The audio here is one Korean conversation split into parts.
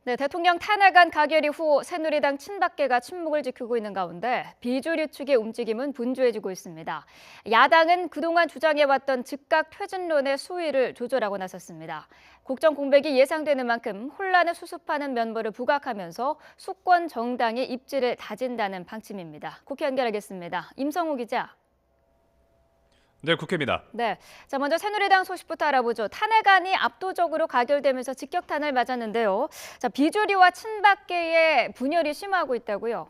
네, 대통령 탄핵안 가결 이후 새누리당 친박계가 침묵을 지키고 있는 가운데 비주류 측의 움직임은 분주해지고 있습니다. 야당은 그동안 주장해왔던 즉각 퇴진론의 수위를 조절하고 나섰습니다. 국정 공백이 예상되는 만큼 혼란을 수습하는 면모를 부각하면서 수권 정당의 입지를 다진다는 방침입니다. 국회 연결하겠습니다. 임성우 기자. 네, 국회입니다. 네, 자 먼저 새누리당 소식부터 알아보죠. 탄핵안이 압도적으로 가결되면서 직격탄을 맞았는데요. 자, 비주류와 친박계의 분열이 심화하고 있다고요.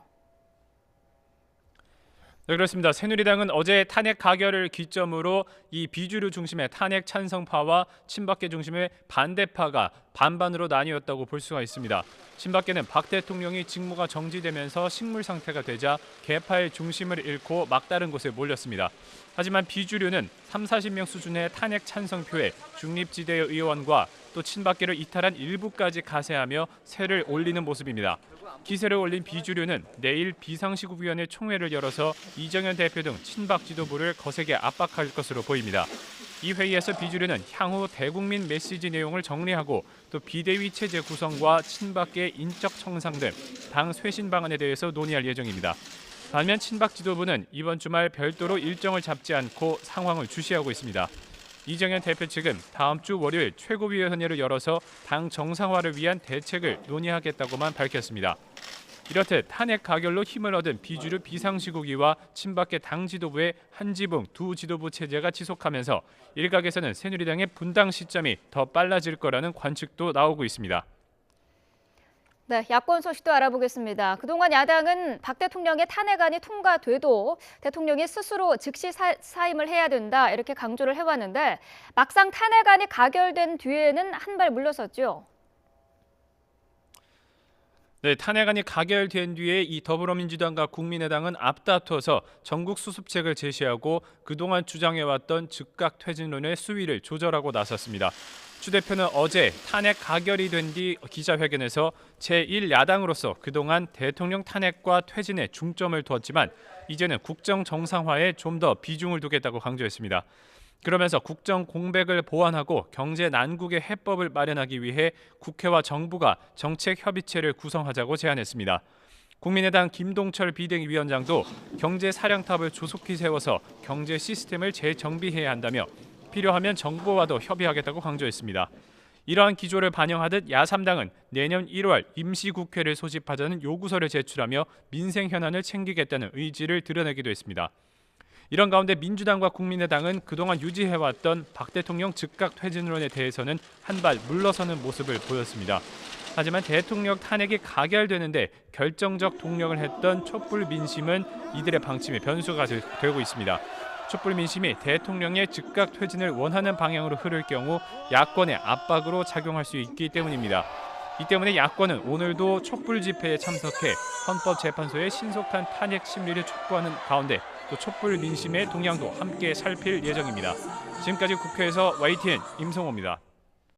네, 그렇습니다. 새누리당은 어제 탄핵 가결을 기점으로 이 비주류 중심의 탄핵 찬성파와 친박계 중심의 반대파가 반반으로 나뉘었다고 볼 수가 있습니다. 친박계는 박 대통령이 직무가 정지되면서 식물 상태가 되자 개파의 중심을 잃고 막다른 곳에 몰렸습니다. 하지만 비주류는 30-40명 수준의 탄핵 찬성표에 중립지대의 의원과 또 친박계를 이탈한 일부까지 가세하며 세를 올리는 모습입니다. 기세를 올린 비주류는 내일 비상시국위원회 총회를 열어서 이정현 대표 등 친박 지도부를 거세게 압박할 것으로 보입니다. 이 회의에서 비주류는 향후 대국민 메시지 내용을 정리하고 또 비대위 체제 구성과 친박계 인적 청산 등 당 쇄신 방안에 대해서 논의할 예정입니다. 반면 친박 지도부는 이번 주말 별도로 일정을 잡지 않고 상황을 주시하고 있습니다. 이정현 대표 측은 다음 주 월요일 최고위원회를 열어서 당 정상화를 위한 대책을 논의하겠다고만 밝혔습니다. 이렇듯 탄핵 가결로 힘을 얻은 비주류 비상시국위와 친박계 당 지도부의 한 지붕 두 지도부 체제가 지속하면서 일각에서는 새누리당의 분당 시점이 더 빨라질 거라는 관측도 나오고 있습니다. 네, 야권 소식도 알아보겠습니다. 그동안 야당은 박 대통령의 탄핵안이 통과돼도 대통령이 스스로 즉시 사임을 해야 된다 이렇게 강조를 해왔는데 막상 탄핵안이 가결된 뒤에는 한 발 물러섰죠. 네, 탄핵안이 가결된 뒤에 이 더불어민주당과 국민의당은 앞다퉈서 전국 수습책을 제시하고 그동안 주장해왔던 즉각 퇴진론의 수위를 조절하고 나섰습니다. 추 대표는 어제 탄핵 가결이 된 뒤 기자회견에서 제1야당으로서 그동안 대통령 탄핵과 퇴진에 중점을 두었지만 이제는 국정 정상화에 좀 더 비중을 두겠다고 강조했습니다. 그러면서 국정 공백을 보완하고 경제 난국의 해법을 마련하기 위해 국회와 정부가 정책 협의체를 구성하자고 제안했습니다. 국민의당 김동철 비대위원장도 경제 사령탑을 조속히 세워서 경제 시스템을 재정비해야 한다며 필요하면 정부와도 협의하겠다고 강조했습니다. 이러한 기조를 반영하듯 야3당은 내년 1월 임시국회를 소집하자는 요구서를 제출하며 민생 현안을 챙기겠다는 의지를 드러내기도 했습니다. 이런 가운데 민주당과 국민의당은 그동안 유지해왔던 박 대통령 즉각 퇴진론에 대해서는 한 발 물러서는 모습을 보였습니다. 하지만 대통령 탄핵이 가결되는데 결정적 동력을 했던 촛불 민심은 이들의 방침에 변수가 되고 있습니다. 촛불 민심이 대통령의 즉각 퇴진을 원하는 방향으로 흐를 경우 야권의 압박으로 작용할 수 있기 때문입니다. 이 때문에 야권은 오늘도 촛불 집회에 참석해 헌법재판소의 신속한 탄핵 심리를 촉구하는 가운데 또 촛불 민심의 동향도 함께 살필 예정입니다. 지금까지 국회에서 YTN 임성호입니다.